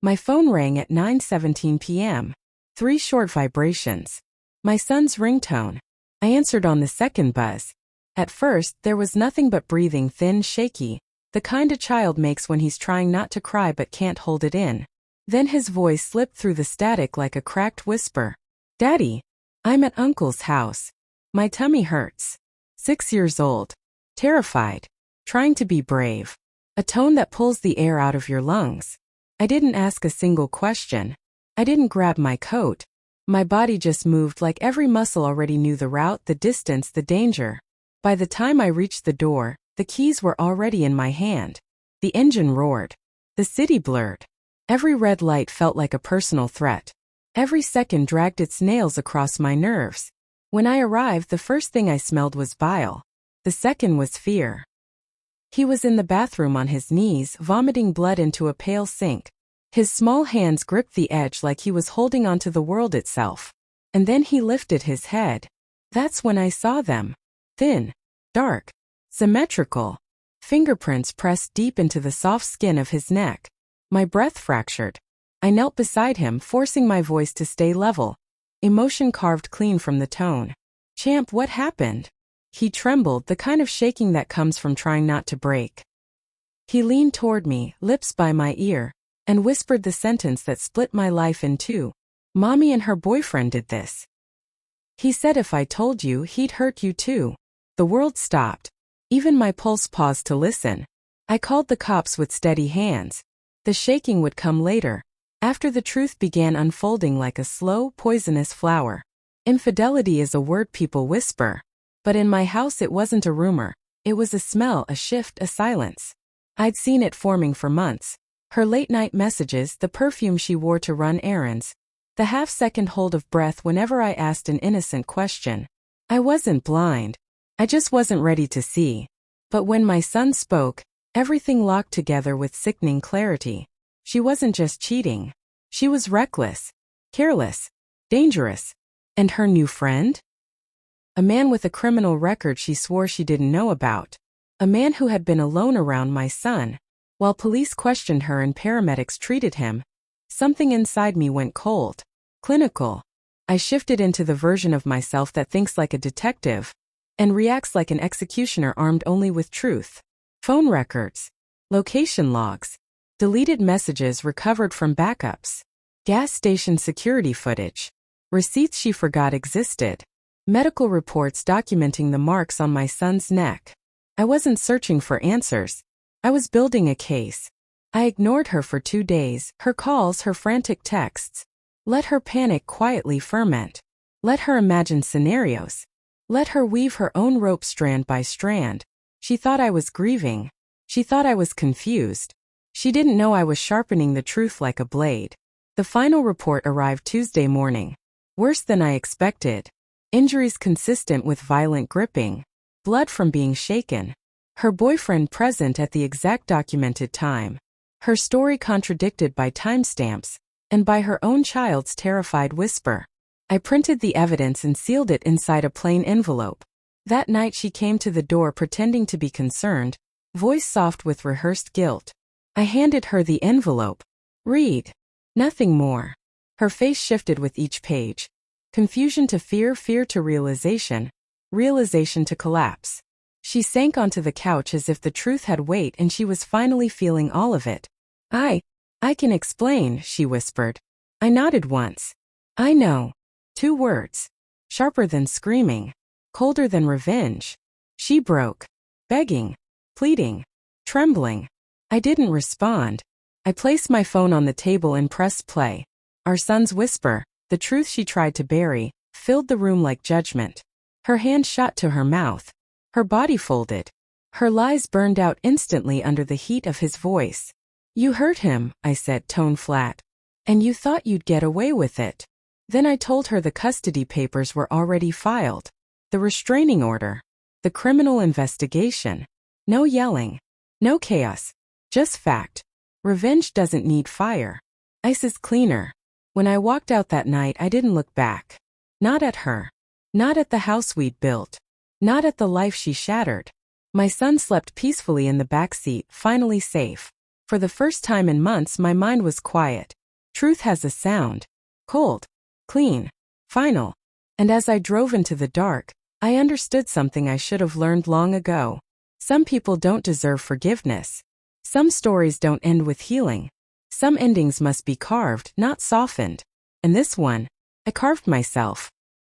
My phone rang at 9:17 p.m. 3 short vibrations. My son's ringtone. I answered on the second buzz. At first, there was nothing but breathing, thin, shaky, the kind a child makes when he's trying not to cry but can't hold it in. Then his voice slipped through the static like a cracked whisper. Daddy, I'm at Uncle's house. My tummy hurts. 6 years old. Terrified. Trying to be brave. A tone that pulls the air out of your lungs. I didn't ask a single question. I didn't grab my coat. My body just moved like every muscle already knew the route, the distance, the danger. By the time I reached the door, the keys were already in my hand. The engine roared. The city blurred. Every red light felt like a personal threat. Every second dragged its nails across my nerves. When I arrived, the first thing I smelled was bile. The second was fear. He was in the bathroom on his knees, vomiting blood into a pale sink. His small hands gripped the edge like he was holding onto the world itself. And then he lifted his head. That's when I saw them. Thin. Dark. Symmetrical. Fingerprints pressed deep into the soft skin of his neck. My breath fractured. I knelt beside him, forcing my voice to stay level. Emotion carved clean from the tone. Champ, what happened? He trembled, the kind of shaking that comes from trying not to break. He leaned toward me, lips by my ear, and whispered the sentence that split my life in two. Mommy and her boyfriend did this. He said if I told you, he'd hurt you too. The world stopped. Even my pulse paused to listen. I called the cops with steady hands. The shaking would come later, after the truth began unfolding like a slow, poisonous flower. Infidelity is a word people whisper. But in my house it wasn't a rumor. It was a smell, a shift, a silence. I'd seen it forming for months. Her late-night messages, the perfume she wore to run errands, the half-second hold of breath whenever I asked an innocent question. I wasn't blind. I just wasn't ready to see. But when my son spoke, everything locked together with sickening clarity. She wasn't just cheating. She was reckless, careless, dangerous. And her new friend? A man with a criminal record she swore she didn't know about. A man who had been alone around my son. While police questioned her and paramedics treated him, something inside me went cold. Clinical. I shifted into the version of myself that thinks like a detective and reacts like an executioner armed only with truth. Phone records. Location logs. Deleted messages recovered from backups. Gas station security footage. Receipts she forgot existed. Medical reports documenting the marks on my son's neck. I wasn't searching for answers. I was building a case. I ignored her for 2 days, her calls, her frantic texts. Let her panic quietly ferment. Let her imagine scenarios. Let her weave her own rope strand by strand. She thought I was grieving. She thought I was confused. She didn't know I was sharpening the truth like a blade. The final report arrived Tuesday morning. Worse than I expected. Injuries consistent with violent gripping. Blood from being shaken. Her boyfriend present at the exact documented time. Her story contradicted by timestamps, and by her own child's terrified whisper. I printed the evidence and sealed it inside a plain envelope. That night she came to the door pretending to be concerned, voice soft with rehearsed guilt. I handed her the envelope. Read. Nothing more. Her face shifted with each page. Confusion to fear, fear to realization, realization to collapse. She sank onto the couch as if the truth had weight and she was finally feeling all of it. I can explain, she whispered. I nodded once. I know. 2 words. Sharper than screaming. Colder than revenge. She broke. Begging. Pleading. Trembling. I didn't respond. I placed my phone on the table and pressed play. Our son's whisper, the truth she tried to bury, filled the room like judgment. Her hand shot to her mouth. Her body folded. Her lies burned out instantly under the heat of his voice. You hurt him, I said, tone flat. And you thought you'd get away with it. Then I told her the custody papers were already filed. The restraining order. The criminal investigation. No yelling. No chaos. Just fact. Revenge doesn't need fire. Ice is cleaner. When I walked out that night, I didn't look back. Not at her. Not at the house we'd built. Not at the life she shattered. My son slept peacefully in the back seat, finally safe. For the first time in months, my mind was quiet. Truth has a sound. Cold. Clean. Final. And as I drove into the dark, I understood something I should have learned long ago. Some people don't deserve forgiveness. Some stories don't end with healing. Some endings must be carved, not softened. And this one, I carved myself.